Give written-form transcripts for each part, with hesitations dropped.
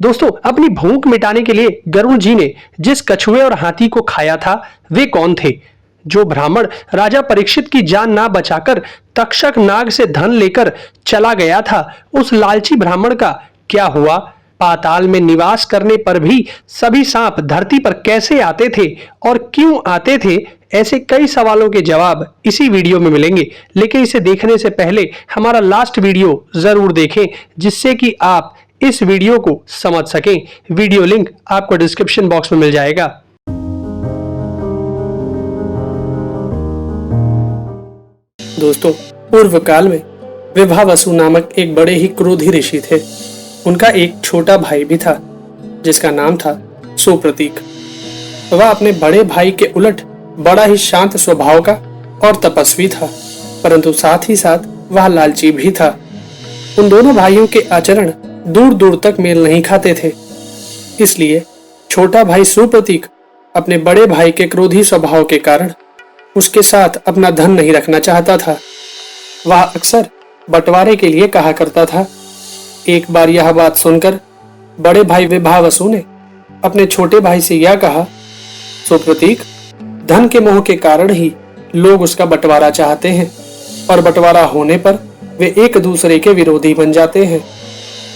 दोस्तों, अपनी भूख मिटाने के लिए गरुड़ जी ने जिस कछुए और हाथी को खाया था वे कौन थे? जो ब्राह्मण राजा परीक्षित की जान ना बचाकर तक्षक नाग से धन लेकर चला गया था, उस लालची ब्राह्मण का क्या हुआ? पाताल में निवास करने पर भी सभी सांप धरती पर कैसे आते थे और क्यों आते थे? ऐसे कई सवालों के जवाब इसी वीडियो में मिलेंगे, लेकिन इसे देखने से पहले हमारा लास्ट वीडियो जरूर देखें, जिससे कि आप इस वीडियो को समझ सकें। वीडियो लिंक आपको डिस्क्रिप्शन बॉक्स में मिल जाएगा। दोस्तों, पूर्व काल में विभावसु नामक एक बड़े ही क्रोधी ऋषि थे। उनका एक छोटा भाई भी था जिसका नाम था सुप्रतीक। वह अपने बड़े भाई के उलट बड़ा ही शांत स्वभाव का और तपस्वी था, परंतु साथ ही साथ वह लालची भी था। उन दोनों भाइयों के आचरण दूर दूर तक मेल नहीं खाते थे। इसलिए छोटा भाई सुप्रतीक अपने बड़े भाई के क्रोधी स्वभाव के कारण उसके साथ अपना धन नहीं रखना चाहता था। वह अक्सर बंटवारे के लिए कहा करता था। एक बार यह बात सुनकर बड़े भाई विभावसु ने अपने छोटे भाई से यह कहा, सुप्रतीक, धन के मोह के कारण ही लोग उसका बंटवारा चाहते हैं और बंटवारा होने पर वे एक दूसरे के विरोधी बन जाते हैं।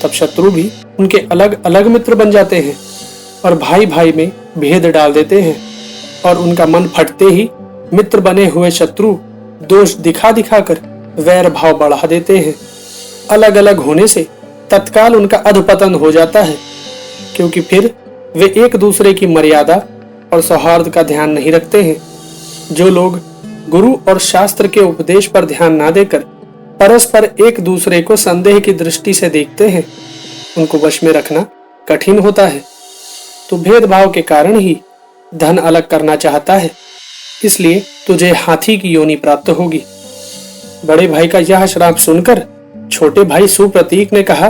तब शत्रु भी उनके अलग अलग मित्र बन जाते हैं और भाई भाई में भेद डाल देते हैं, और उनका मन फटते ही मित्र बने हुए शत्रु दोष दिखा दिखा कर वैर भाव बढ़ा देते हैं। अलग अलग होने से तत्काल उनका अधपतन हो जाता है, क्योंकि फिर वे एक दूसरे की मर्यादा और सौहार्द का ध्यान नहीं रखते हैं। जो लोग गुरु और शास्त्र के उपदेश पर ध्यान ना देकर परस्पर एक दूसरे को संदेह की दृष्टि से देखते हैं, उनको वश में रखना कठिन होता है। तो भेदभाव के कारण ही धन अलग करना चाहता है, इसलिए तुझे हाथी की योनि प्राप्त होगी। बड़े भाई का यह श्राप सुनकर छोटे भाई सुप्रतीक ने कहा,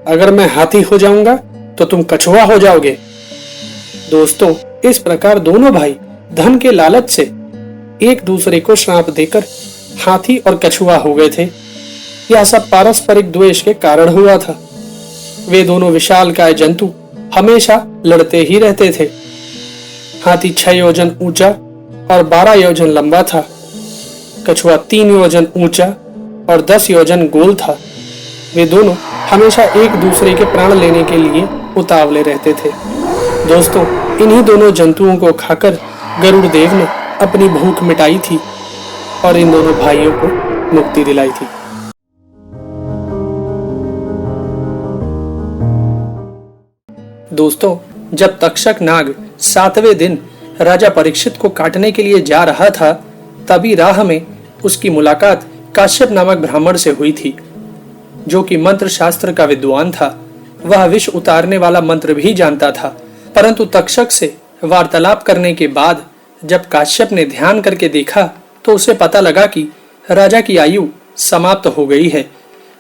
अगर मैं हाथी हो जाऊंगा तो तुम कछुआ हो जाओगे। दोस्तों, इस प्रकार दोनों भाई धन के लालच से एक दूसरे को श्राप देकर हाथी और कछुआ हो गए थे। यह सब पारस्परिक द्वेष के कारण हुआ था। वे दोनों विशालकाय जंतु हमेशा लड़ते ही रहते थे। हाथी 6 योजन ऊंचा और 12 योजन लंबा था। कछुआ 3 योजन ऊंचा और 10 योजन गोल था। वे दोनों हमेशा एक दूसरे के प्राण लेने के लिए उतावले रहते थे। दोस्तों, इन्हीं दोनों जंतुओं को खाकर गरुड़ देव ने अपनी भूख मिटाई थी और इन दोनों भाइयों को मुक्ति दिलाई थी। दोस्तों, जब तक्षक नाग 7वें दिन राजा परीक्षित को काटने के लिए जा रहा था, तभी राह में उसकी मुलाकात काश्यप नामक ब्राह्मण से हुई थी, जो कि मंत्र शास्त्र का विद्वान था। वह विष उतारने वाला मंत्र भी जानता था, परंतु तक्षक से वार्तालाप करने के बाद जब काश्यप ने ध्यान करके देखा तो उसे पता लगा कि राजा की आयु समाप्त हो गई है।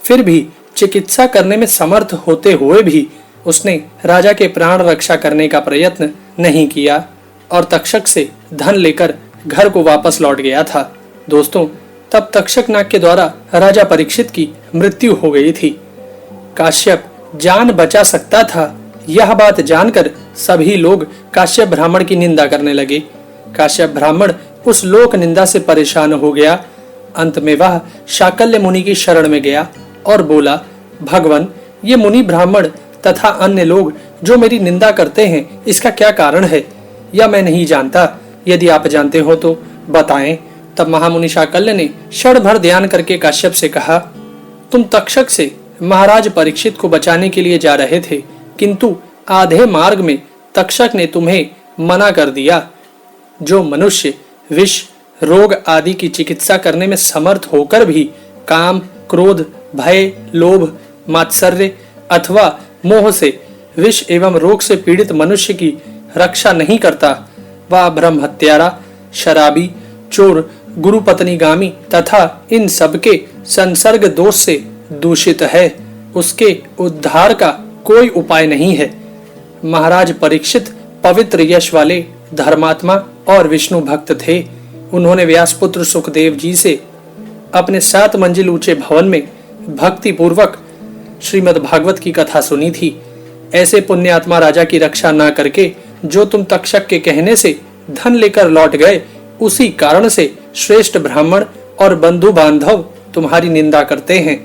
फिर भी चिकित्सा करने में समर्थ होते हुए भी उसने राजा के प्राण रक्षा करने का प्रयत्न नहीं किया और तक्षक से धन लेकर घर को वापस लौट गया था। दोस्तों, तब तक्षक नाग के द्वारा राजा परीक्षित की मृत्यु हो गई थी। काश्यप जान बचा सकता था, यह बात जानकर सभी लोग काश्यप ब्राह्मण की निंदा करने लगे। काश्यप ब्राह्मण उस लोक निंदा से परेशान हो गया। अंत में वह शाकल्य मुनि की शरण में गया और बोला, भगवान, ये मुनि ब्राह्मण तथा अन्य लोग जो मेरी निंदा करते हैं, इसका क्या कारण है? या मैं नहीं जानता। यदि आप जानते हो तो बताएं। तब महामुनि शाकल्य ने क्षण भर ध्यान करके काश्यप से कहा, तुम तक्षक से महाराज परीक्षित को बचाने के लिए जा रहे थे, किंतु आधे मार्ग में तक्षक ने तुम्हें मना कर दिया। जो मनुष्य विष, रोग आदि की चिकित्सा करने में समर्थ होकर भी काम, क्रोध, भय, लोभ, मात्सर्य अथवा मोह से विष एवं रोग से पीड़ित मनुष्य की रक्षा नहीं करता, वह ब्रह्म हत्यारा, शराबी, चोर, गुरु पत्नीगामी तथा इन सबके संसर्ग दोष से दूषित है। उसके उद्धार का कोई उपाय नहीं है। महाराज परीक्षित पवित्र यश वाले धर्मात्मा और विष्णु भक्त थे। उन्होंने व्यासपुत्र सुखदेव जी से अपने 7 मंजिल ऊंचे भवन में भक्ति पूर्वक श्रीमद् भागवत की कथा सुनी थी। ऐसे पुण्यात्मा राजा की रक्षा ना करके जो तुम तक्षक के कहने से धन लेकर लौट गए, उसी कारण से श्रेष्ठ ब्राह्मण और बंधु बांधव तुम्हारी निंदा करते हैं।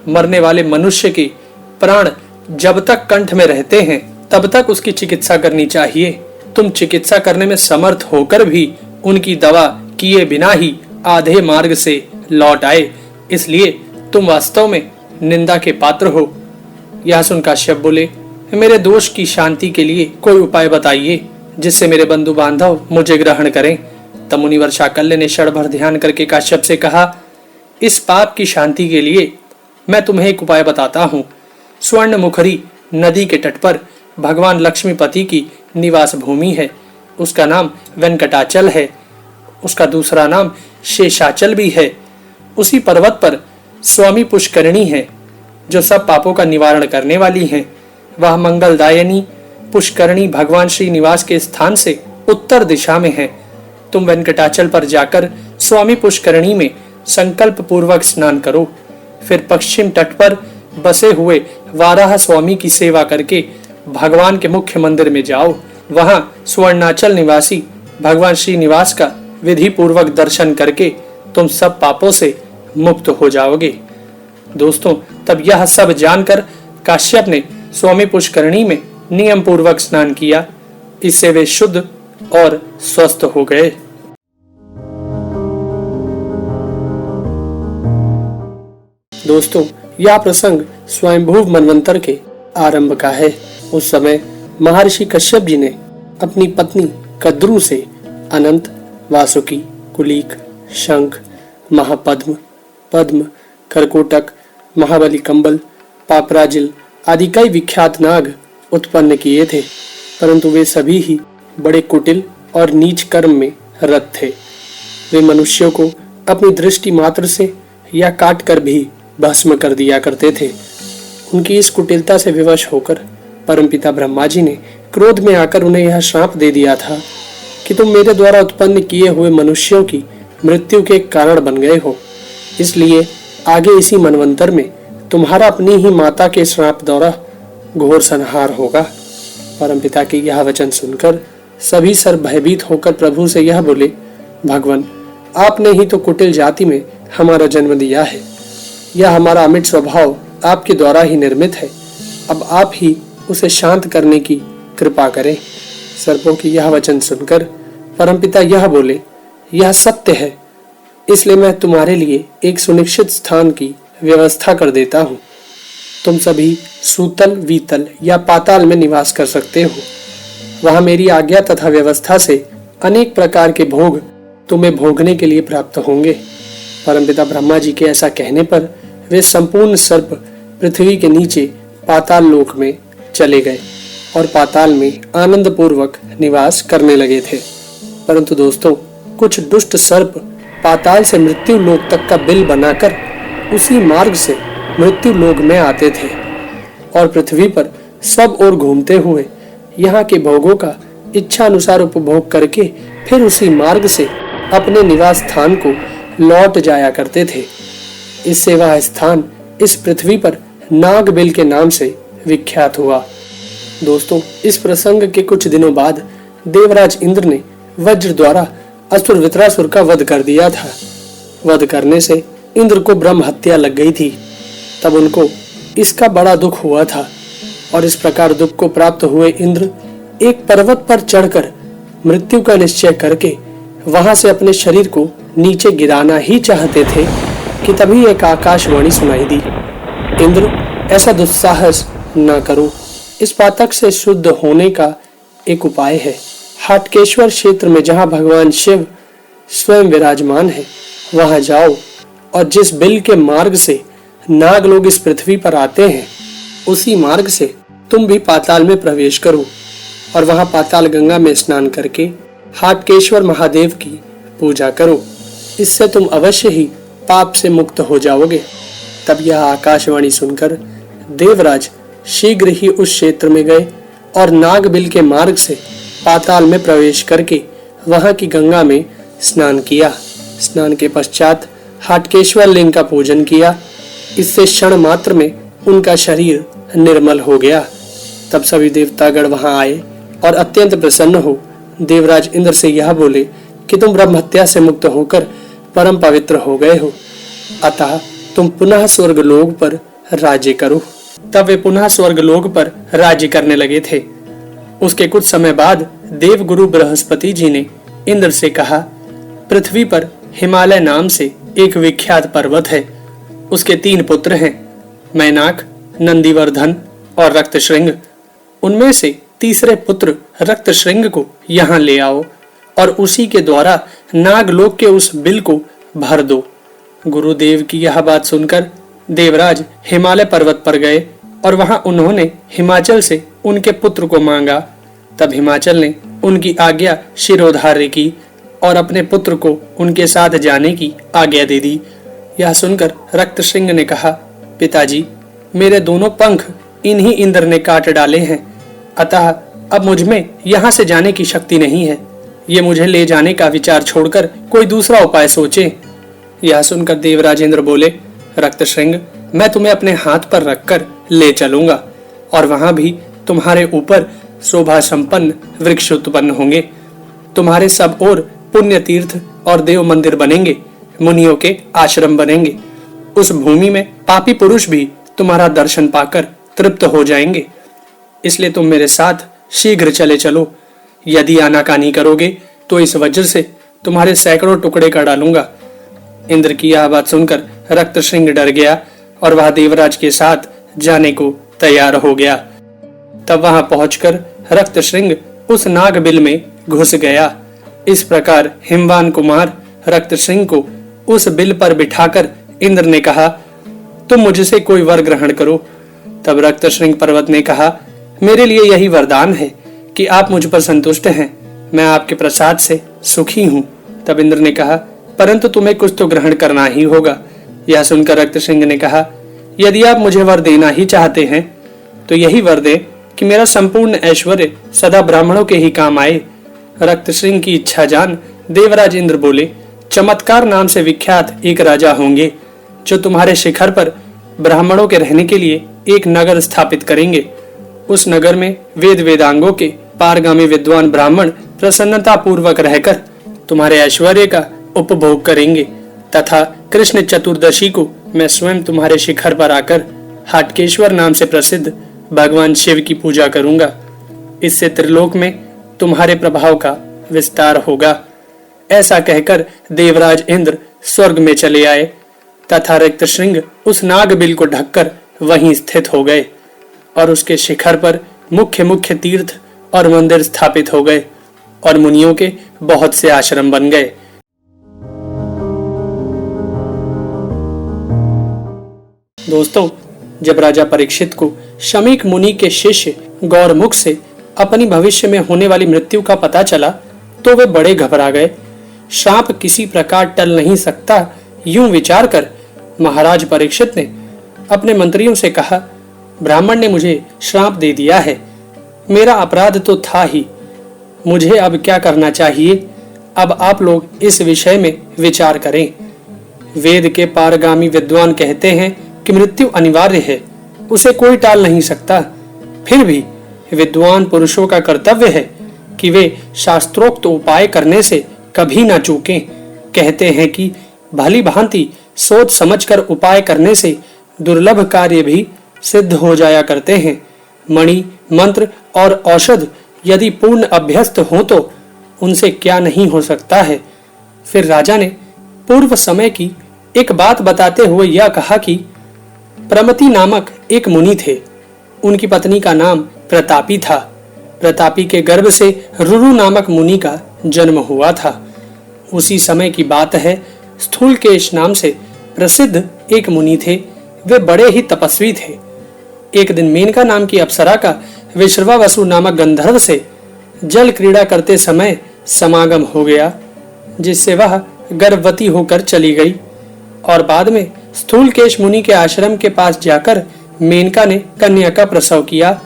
मरने वाले मनुष्य के प्राण जब तक कंठ में रहते हैं तब तक उसकी चिकित्सा करनी चाहिए। तुम चिकित्सा करने में समर्थ होकर भी उनकी दवा किए बिना ही आधे मार्ग से लौट आए, इसलिए तुम वास्तव में निंदा के पात्र हो। यह सुन काश्यप बोले, मेरे दोष की शांति के लिए कोई उपाय बताइए जिससे मेरे बंधु बांधव मुझे ग्रहण करें। तब मुनिवर शाकल्य ने क्षण भर ध्यान करके काश्यप से कहा, इस पाप की शांति के लिए मैं तुम्हें एक उपाय बताता हूँ। स्वर्ण मुखरी नदी के तट पर भगवान लक्ष्मीपति की निवास भूमि है। उसका नाम वेंकटाचल है। उसका दूसरा नाम शेषाचल भी है। उसी पर्वत पर स्वामी पुष्करिणी है जो सब पापों का निवारण करने वाली है। वह मंगलदायिनी पुष्करिणी भगवान श्री निवास के स्थान से उत्तर दिशा में है। तुम वेंकटाचल पर जाकर स्वामी पुष्करिणी में संकल्प पूर्वक स्नान करो। फिर पश्चिम तट पर बसे हुए वाराह स्वामी की सेवा करके भगवान के मुख्य मंदिर में जाओ। वहां स्वर्णाचल निवासी भगवान श्री निवास का विधि पूर्वक दर्शन करके तुम सब पापों से मुक्त हो जाओगे। दोस्तों, तब यह सब जानकर काश्यप ने स्वामी पुष्करिणी में नियम पूर्वक स्नान किया। इससे वे शुद्ध और स्वस्थ हो गए। दोस्तों, यह प्रसंग स्वयंभू मनवंतर के आरंभ का है। उस समय महर्षि कश्यप जी ने अपनी पत्नी कद्रू से अनंत, वासुकी, कुलीक, शंख, महापद्म, पद्म, करकोटक, महाबली कंबल, पापराजिल आदि कई विख्यात नाग उत्पन्न किए थे, परंतु वे सभी ही बड़े कुटिल और नीच कर्म में रत थे। वे मनुष्यों को अपनी दृष्टि मात्र से या काट कर भी भस्म कर दिया करते थे। उनकी इस कुटिलता से विवश होकर परमपिता ब्रह्मा जी ने क्रोध में आकर उन्हें यह श्राप दे दिया था कि तुम मेरे द्वारा उत्पन्न किए हुए मनुष्यों की मृत्यु के कारण बन गए हो, इसलिए आगे इसी मनवंतर में तुम्हारा अपनी ही माता के श्राप द्वारा घोर संहार होगा। परमपिता के यह वचन सुनकर सभी सर भयभीत होकर प्रभु से यह बोले, भगवान, आपने ही तो कुटिल जाति में हमारा जन्म दिया है। यह हमारा अमिट स्वभाव आपके द्वारा ही निर्मित है। अब आप ही उसे शांत करने की कृपा करें। सर्पों की यह वचन सुनकर परमपिता यह बोले, यह सत्य है, इसलिए मैं तुम्हारे लिए एक सुनिश्चित स्थान की व्यवस्था कर देता हूँ। तुम सभी सूतल, वीतल या पाताल में निवास कर सकते हो। वहां मेरी आज्ञा तथा व्यवस्था से अनेक प्रकार के भोग तुम्हें भोगने के लिए प्राप्त होंगे। परमपिता ब्रह्मा जी के ऐसा कहने पर वे संपूर्ण सर्प पृथ्वी के नीचे पाताल लोक में चले गए और पाताल में आनंद पूर्वक निवास करने लगे थे। परंतु दोस्तों, कुछ दुष्ट सर्प पाताल से मृत्यु लोक तक का बिल बनाकर उसी मार्ग से मृत्यु लोक में आते थे और पृथ्वी पर सब ओर घूमते हुए यहाँ के भोगों का इच्छा अनुसार उपभोग करके फिर उसी मार्ग से अपने निवास स्थान को लौट जाया करते थे। इससे वह स्थान इस पृथ्वी पर नागबिल के नाम से विख्यात हुआ। दोस्तों, इस प्रसंग के कुछ दिनों बाद देवराज इंद्र ने वज्र द्वारा असुर वित्रासुर का वध कर दिया था। वध करने से इंद्र को ब्रह्म हत्या लग गई थी। तब उनको इसका बड़ा दुख हुआ था और इस प्रकार दुख को प्राप्त हुए इंद्र एक पर्वत पर चढ़कर मृत्यु का निश्चय करके वहां से अपने शरीर को नीचे गिराना ही चाहते थे कि तभी एक आकाशवाणी सुनाई दी, इंद्र, ऐसा दुस्साहस न करो। इस पातक से शुद्ध होने का एक उपाय है। हाटकेश्वर क्षेत्र में जहाँ भगवान शिव स्वयं विराजमान है, वहां जाओ और जिस बिल के मार्ग से नाग लोग इस पृथ्वी पर आते हैं, उसी मार्ग से तुम भी पाताल में प्रवेश करो और वहां पाताल गंगा में स्नान करके हाटकेश्वर महादेव की पूजा करो। इससे तुम अवश्य ही पाप से मुक्त हो जाओगे। तब यह आकाशवाणी सुनकर देवराज शीघ्र ही उस क्षेत्र में गए और नागबिल के मार्ग से पाताल में प्रवेश करके वहां की गंगा में स्नान किया। स्नान के पश्चात हाटकेश्वर लिंग का पूजन किया। इससे क्षण मात्र में उनका शरीर निर्मल हो गया। तब सभी देवतागण वहां आए और अत्यंत प्रसन्न हो देवराज इंद्र से यह बोले कि तुम ब्रह्म हत्या से मुक्त होकर परम पवित्र हो गए हो, अतः तुम पुनः स्वर्गलोक पर राज्य करो। तब वे पुनः स्वर्गलोक पर राज्य करने लगे थे। उसके कुछ समय बाद देवगुरु बृहस्पति जी ने इंद्र से कहा, पृथ्वी पर हिमालय नाम से एक विख्यात पर्वत है। उसके 3 पुत्र हैं, मैनाक, नंदीवर्धन और रक्तश्रृंग। उनमें से तीसरे पुत्र रक्तश्रृंग को यहाँ ले आओ और उसी के द्वारा नागलोक के उस बिल को भर दो। गुरुदेव की यह बात सुनकर देवराज हिमालय पर्वत पर गए और वहां उन्होंने हिमाचल से उनके पुत्र को मांगा। तब हिमाचल ने उनकी आज्ञा शिरोधार्य की और अपने पुत्र को उनके साथ जाने की आज्ञा दे दी। यह सुनकर रक्तश्रृंग ने कहा, पिताजी, मेरे दोनों पंख इन्हीं इंद्र ने काट डाले हैं, अतः अब मुझ में यहाँ से जाने की शक्ति नहीं है। ये मुझे ले जाने का विचार छोड़कर कोई दूसरा उपाय सोचे। यह सुनकर देवराज इंद्र बोले, रक्तश्रृंग, मैं तुम्हें अपने हाथ पर रखकर ले चलूंगा और वहां भी तुम्हारे ऊपर शोभा संपन्न वृक्ष उत्पन्न होंगे। तुम्हारे सब ओर पुण्य तीर्थ और देव मंदिर बनेंगे, मुनियों के आश्रम बनेंगे। उस भूमि में पापी पुरुष भी तुम्हारा दर्शन पाकर तृप्त हो जाएंगे। इसलिए तुम मेरे साथ शीघ्र चले चलो। यदि आनाकानी करोगे तो इस वज्र से तुम्हारे सैकड़ों टुकड़े कर डालूंगा। इंद्र की यह बात सुनकर रक्तश्रृंग डर गया और वह देवराज के साथ जाने को तैयार हो गया। तब वहां पहुंचकर रक्तश्रृंग उस नागबिल में घुस गया। इस प्रकार हिमवान कुमार रक्तश्रृंग को उस बिल पर बिठाकर इंद्र ने कहा, तुम मुझसे कोई वर ग्रहण करो। तब रक्तश्रृंग पर्वत ने कहा, मेरे लिए यही वरदान है कि आप मुझ पर संतुष्ट हैं, मैं आपके प्रसाद से सुखी हूँ। तब इंद्र ने कहा, परंतु तुम्हें कुछ तो ग्रहण करना ही होगा। यह सुनकर रक्तश्रृंग ने कहा, यदि आप मुझे वर देना ही चाहते हैं तो यही वर दे कि मेरा संपूर्ण ऐश्वर्य सदा ब्राह्मणों के ही काम आए। रक्तश्रृंग की इच्छा जान देवराज इंद्र बोले, चमत्कार नाम से विख्यात एक राजा होंगे जो तुम्हारे शिखर पर ब्राह्मणों के रहने के लिए एक नगर स्थापित करेंगे। उस नगर में वेद वेदांगों के पारगामी विद्वान ब्राह्मण प्रसन्नता पूर्वक रहकर तुम्हारे ऐश्वर्य का उपभोग करेंगे तथा कृष्ण चतुर्दशी को मैं स्वयं तुम्हारे शिखर पर आकर हाटकेश्वर नाम से प्रसिद्ध भगवान शिव की पूजा करूंगा। इससे त्रिलोक में तुम्हारे प्रभाव का विस्तार होगा। ऐसा कहकर देवराज इंद्र स्वर्ग में चले आए तथा रक्तश्रृंग उस नागबिल को ढककर वहीं स्थित हो गए और उसके शिखर पर मुख्य मुख्य तीर्थ और मंदिर स्थापित हो गए और मुनियों के बहुत से आश्रम बन गए। दोस्तों, जब राजा परीक्षित को शमीक मुनि के शिष्य गौरमुख से अपनी भविष्य में होने वाली मृत्यु का पता चला तो वे बड़े घबरा गए। श्राप किसी प्रकार टल नहीं सकता, यूं विचार कर महाराज परीक्षित ने अपने मंत्रियों से कहा, ब्राह्मण ने मुझे श्राप दे दिया है, मेरा अपराध तो था ही, मुझे अब क्या करना चाहिए? अब आप लोग इस विषय में विचार करें। वेद के पारगामी विद्वान कहते हैं कि मृत्यु अनिवार्य है, उसे कोई टाल नहीं सकता। फिर भी विद्वान पुरुषों का कर्तव्य है कि वे शास्त्रोक्त उपाय करने से कभी ना चूकें। कहते हैं कि भली भांति सोच समझकर उपाय करने से दुर्लभ कार्य भी सिद्ध हो जाया करते हैं। मणि, मंत्र और औषध यदि पूर्ण अभ्यस्त हो तो उनसे क्या नहीं हो सकता है। फिर राजा ने पूर्व समय की एक बात बताते हुए यह कहा कि प्रमति नामक एक मुनि थे। उनकी पत्नी का नाम प्रतापी था। प्रतापी के गर्भ से रुरु नामक मुनि का जन्म हुआ था। उसी समय की बात है, स्थूलकेश नाम से प्रसिद्ध एक मुनि थे। वे बड़े ही तपस्वी थे। एक दिन मेनका नाम की अप्सरा का विश्रवावसु नामक गंधर्व से जल क्रीड़ा करते समय समागम हो गया, जिससे वह गर्भवती होकर चली गई और बाद में स्थूलकेश मुनि के आश्रम के पास जाकर मेनका ने कन्या का प्रसव किया।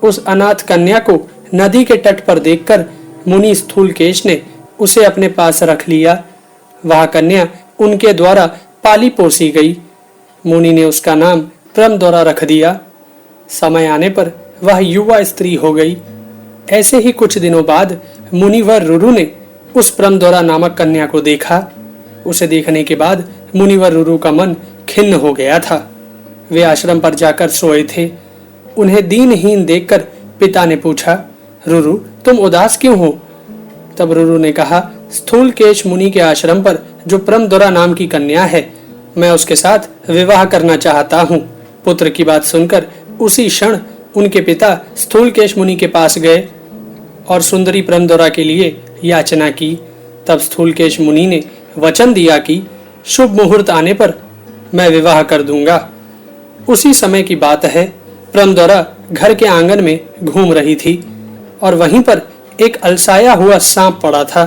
उस अनाथ कन्या को नदी के तट पर देखकर मुनि स्थूलकेश ने उसे अपने पास रख लिया। वह कन्या उनके द्वारा पाली पोसी गई। मुनि ने उसका नाम प्रमद्वारा रख दिया। समय आने पर वह युवा स्त्री हो गई। ऐसे ही कुछ दिनों बाद मुनिवर रुरु ने उस प्रमदौरा नामक कन्या को देखा। उसे देखने के बाद मुनिवर रुरु का मन खिन्न हो गया था। वे आश्रम पर जाकर सोए थे। उन्हें दीनहीन देखकर पिता ने पूछा, रुरु तुम उदास क्यों हो? तब रुरु ने कहा, स्थूलकेश मुनि के आश्रम पर जो प्रमदौरा नाम की कन्या है, मैं उसके साथ विवाह करना चाहता हूँ। पुत्र की बात सुनकर उसी क्षण उनके पिता स्थूलकेश मुनि के पास गए और सुंदरी प्रमदौरा के लिए याचना की। तब स्थूलकेश मुनि ने वचन दिया कि शुभ मुहूर्त आने पर मैं विवाह कर दूंगा। उसी समय की बात है, प्रमदौरा घर के आंगन में घूम रही थी और वहीं पर एक अलसाया हुआ सांप पड़ा था।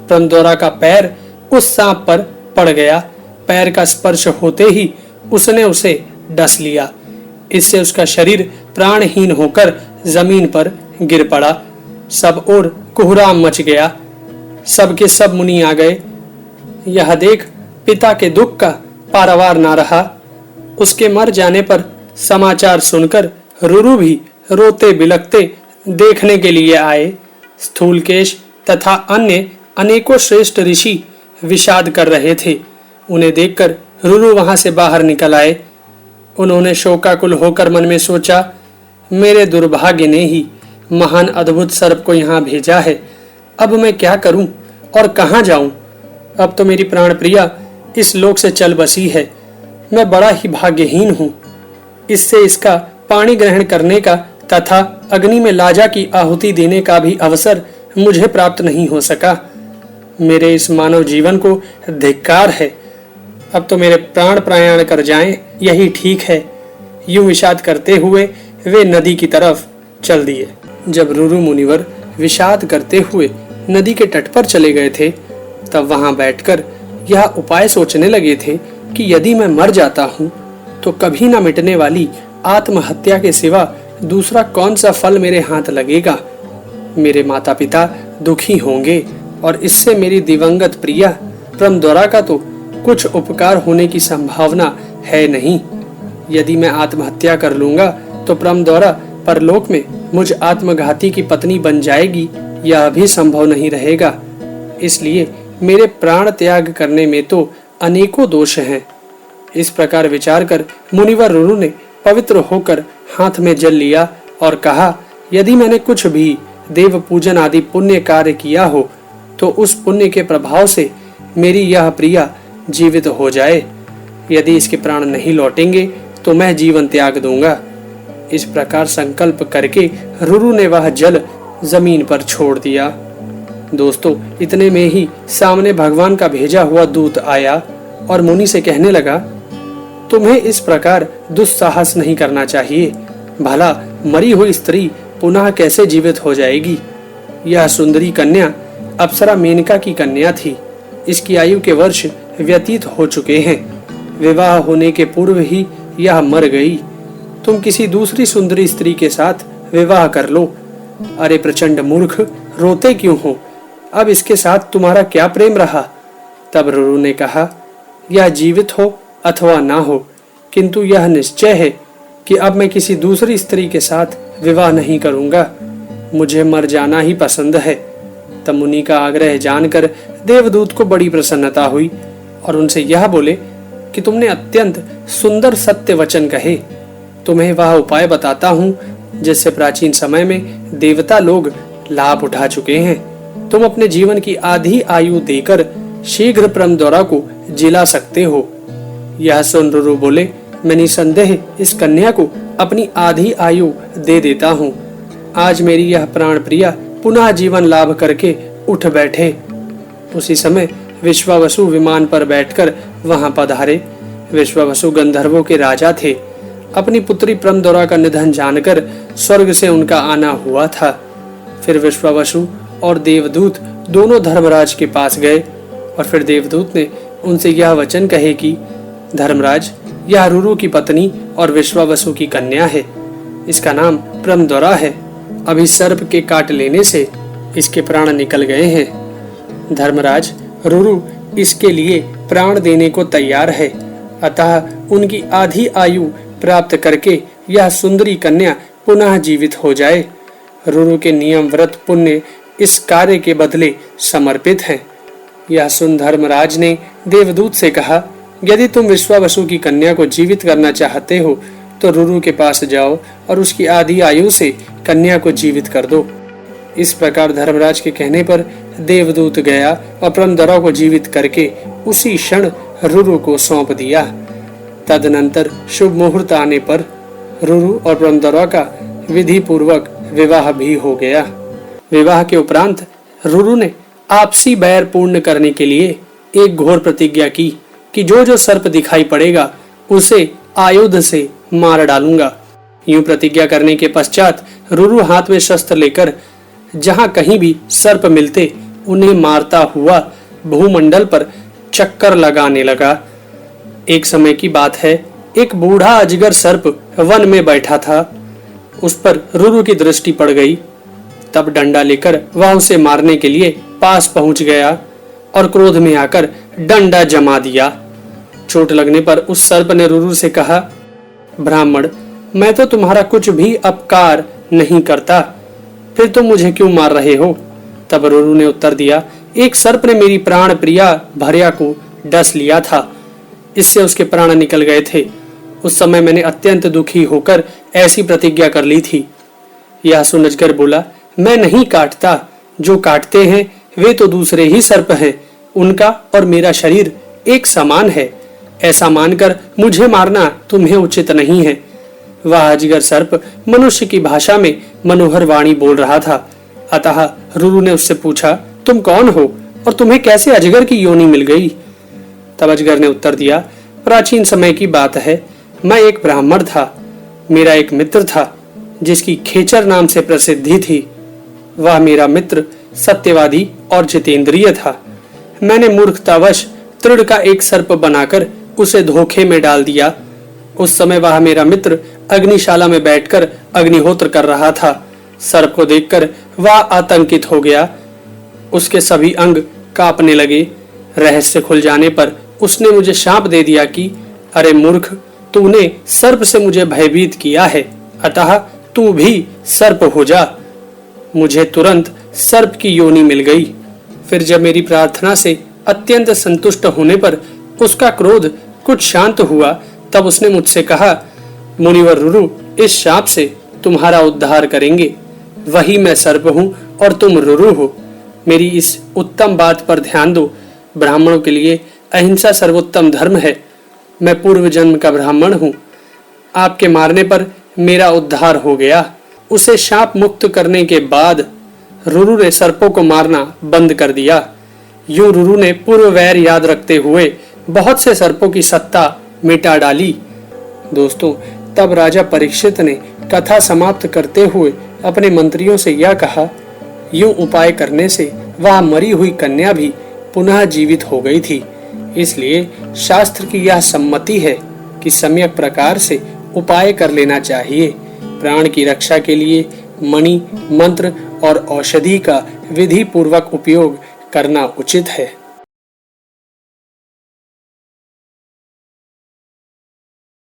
प्रमदौरा का पैर उस सांप पर पड़ गया। पैर का स्पर्श होते ही उसने उसे डस लिया। इससे उसका शरीर प्राणहीन होकर जमीन पर गिर पड़ा। सब ओर कोहराम मच गया। सबके सब मुनि आ गए। यह देख पिता के दुख का पारावार ना रहा। उसके मर जाने पर समाचार सुनकर रुरु भी रोते बिलखते देखने के लिए आए। स्थूलकेश तथा अन्य अनेकों श्रेष्ठ ऋषि विषाद कर रहे थे। उन्हें देखकर रुरु वहां से बाहर निकल आए। उन्होंने शोकाकुल होकर मन में सोचा, मेरे दुर्भाग्य ने ही महान अद्भुत सर्प को यहाँ भेजा है। अब मैं क्या करूं और कहाँ जाऊं? अब तो मेरी प्राण प्रिया इस लोक से चल बसी है। मैं बड़ा ही भाग्यहीन हूँ। इससे इसका पानी ग्रहण करने का तथा अग्नि में लाजा की आहुति देने का भी अवसर मुझे प्राप्त नहीं हो सका। मेरे इस मानव जीवन को धिक्कार है। अब तो मेरे प्राण प्रयाण कर जाएं, यही ठीक है। यूं विषाद करते हुए वे नदी की तरफ चल दिए। जब रुरु मुनिवर विषाद करते हुए नदी के तट पर चले गए थे, तब वहां बैठकर यह उपाय सोचने लगे थे कि यदि मैं मर जाता हूं तो कभी न मिटने वाली आत्महत्या के सिवा दूसरा कौन सा फल मेरे हाथ लगेगा। मेरे माता पिता दुखी होंगे और इससे मेरी दिवंगत प्रिया प्रमदौरा का तो कुछ उपकार होने की संभावना है नहीं। यदि मैं आत्महत्या कर लूंगा तो प्रमदौरा परलोक में मुझ आत्मघाती की पत्नी बन जाएगी, यह भी संभव नहीं रहेगा। इसलिए मेरे प्राण त्याग करने में तो अनेकों दोष हैं। इस प्रकार विचार कर मुनिवर रुरु ने पवित्र होकर हाथ में जल लिया और कहा, यदि मैंने कुछ भी देव पूजन आदि पुण्य कार्य किया हो तो उस पुण्य के प्रभाव से मेरी यह प्रिया जीवित हो जाए। यदि इसके प्राण नहीं लौटेंगे तो मैं जीवन त्याग दूंगा। इस प्रकार संकल्प करके रुरु ने वह जल जमीन पर छोड़ दिया। दोस्तों, इतने में ही सामने भगवान का भेजा हुआ दूत आया और मुनि से कहने लगा, तुम्हें इस प्रकार दुस्साहस नहीं करना चाहिए। भला मरी हुई स्त्री पुनः कैसे जीवित हो जाएगी? यह सुंदरी कन्या अप्सरा मेनका की कन्या थी। इसकी आयु के वर्ष व्यतीत हो चुके हैं। विवाह होने के पूर्व ही यह मर गई। तुम किसी दूसरी सुंदरी स्त्री के साथ विवाह कर लो। अरे प्रचंड मूर्ख, रोते क्यों हो? अब इसके साथ तुम्हारा क्या प्रेम रहा? तब रुरु ने कहा, यह जीवित हो अथवा ना हो, किंतु यह निश्चय है कि अब मैं किसी दूसरी स्त्री के साथ विवाह नहीं करूंगा। मुझे मर जाना ही पसंद है। तब मुनि का आग्रह जानकर देवदूत को बड़ी प्रसन्नता हुई और उनसे यह बोले कि तुमने अत्यंत सुंदर सत्य वचन कहे। तुम्हें वह उपाय बताता हूँ जिससे प्राचीन समय में देवता लोग लाभ उठा चुके हैं। तुम अपने जीवन की आधी आयु देकर शीघ्र प्रमदौरा को जिला सकते हो। यह सुन रुरु बोले, मैं निसंदेह इस कन्या को अपनी आधी आयु दे देता हूँ। आज मेरी यह प्राण प्रिया पुनः जीवन लाभ करके उठ बैठे। उसी समय विश्वावसु विमान पर बैठकर वहां पधारे। विश्वावसु गंधर्वों के राजा थे। अपनी पुत्री प्रमदौरा का निधन जानकर स्वर्ग से उनका आना हुआ था। फिर विश्वावसु और देवदूत दोनों धर्मराज के पास गए और फिर देवदूत ने उनसे यह वचन कहे कि धर्मराज, यह रुरु की पत्नी और विश्वावसु की कन्या है। इसका नाम प्रमदौरा है। अभी सर्प के काट लेने से इसके प्राण निकल गए हैं। धर्मराज, रुरु इसके लिए प्राण देने को तैयार है, अतः उनकी आधी आयु प्राप्त करके यह सुंदरी कन्या पुनः जीवित हो जाए। रुरु के नियम व्रत पुण्य इस कार्य के बदले समर्पित हैं। यह सुन धर्मराज ने देवदूत से कहा, यदि तुम विश्वावसु की कन्या को जीवित करना चाहते हो तो रुरु के पास जाओ और उसकी आधी आयु से कन्या को जीवित कर दो। इस प्रकार धर्मराज के कहने पर देवदूत गया और पुरंदरों को जीवित करके उसी क्षण रुरु को सौंप दिया। तदनंतर शुभ मुहूर्त आने पर रुरु और पुरंदरों का विधि पूर्वक विवाह भी हो गया। विवाह के उपरांत रुरु ने आपसी बैर पूर्ण करने के लिए एक घोर प्रतिज्ञा की कि जो जो सर्प दिखाई पड़ेगा उसे आयुध से मार डालूंगा। यूं प्रतिज्ञा करने के पश्चात रुरु हाथ में शस्त्र लेकर जहां कहीं भी सर्प मिलते उन्हें मारता हुआ भूमंडल पर चक्कर लगाने लगा। एक समय की बात है, एक बूढ़ा अजगर सर्प वन में बैठा था। उस पर रुरु की दृष्टि पड़ गई। तब डंडा लेकर वह उसे मारने के लिए पास पहुंच गया और क्रोध में आकर डंडा जमा दिया। चोट लगने पर उस सर्प ने रुरु से कहा, ब्राह्मण, मैं तो तुम्हारा कुछ भी अपकार नहीं करता, फिर तुम मुझे क्यों मार रहे हो? तब रुरु ने उत्तर दिया, एक सर्प ने मेरी प्राण प्रिया भार्या को डस लिया था, इससे उसके प्राण निकल गए थे। उस समय मैंने अत्यंत दुखी होकर ऐसी प्रतिज्ञा कर ली थी। यह सुन अजगर बोला, मैं नहीं काटता, जो काटते हैं वे तो दूसरे ही सर्प हैं, उनका और मेरा शरीर एक समान है। ऐसा मानकर मुझे मारना तुम्हें उचित नहीं है। वह अजगर सर्प मनुष्य की भाषा में मनोहर वाणी बोल रहा था। अतः रुरु ने उससे पूछा, तुम कौन हो और तुम्हें कैसे अजगर की योनि मिल गई? तब अजगर ने उत्तर दिया, प्राचीन समय की बात है, मैं एक ब्राह्मण था। मेरा एक मित्र था जिसकी खेचर नाम से प्रसिद्धि थी। वह मेरा मित्र सत्यवादी और जितेंद्रिय था। मैंने मूर्खतावश तृण का एक सर्प बनाकर उसे धोखे में डाल दिया। उस समय वह मेरा मित्र अग्निशाला में बैठकर अग्निहोत्र कर रहा था। सर्प को देखकर वह आतंकित हो गया। उसके सभी अंग कांपने लगे। रहस्य खुल जाने पर उसने मुझे शाप दे दिया कि अरे मूर्ख, तूने सर्प से मुझे भयभीत किया है, अतः तू भी सर्प हो जा। मुझे तुरंत सर्प की योनि मिल गई। फिर जब मेरी प्रार्थना से अत्यंत संतुष्ट होने पर उसका क्रोध कुछ शांत हुआ, तब उसने मुझसे कहा, मुनिवर रुरु, इस शाप से तुम्हारा उद्धार करेंगे। वही मैं सर्प हूँ और तुम रुरु हो। मेरी इस उत्तम बात पर ध्यान दो। ब्राह्मणों के लिए अहिंसा सर्वोत्तम धर्म है। मैं पूर्व जन्म का ब्राह्मण हूँ। आपके मारने पर मेरा उद्धार हो गया। उसे शाप मुक्त करने के बाद रुरु ने सर्पों को मारना बंद कर दिया। यूं रुरु ने पूर्व वैर याद रखते हुए बहुत से सर्पों की सत्ता मिटा डाली। दोस्तों, तब राजा परीक्षित ने कथा समाप्त करते हुए अपने मंत्रियों से यह कहा, यूं उपाय करने से वह मरी हुई कन्या भी पुनः जीवित हो गई थी। इसलिए शास्त्र की यह सम्मति है कि सम्यक प्रकार से उपाय कर लेना चाहिए। प्राण की रक्षा के लिए मणि, मंत्र और औषधि का विधि पूर्वक उपयोग करना उचित है।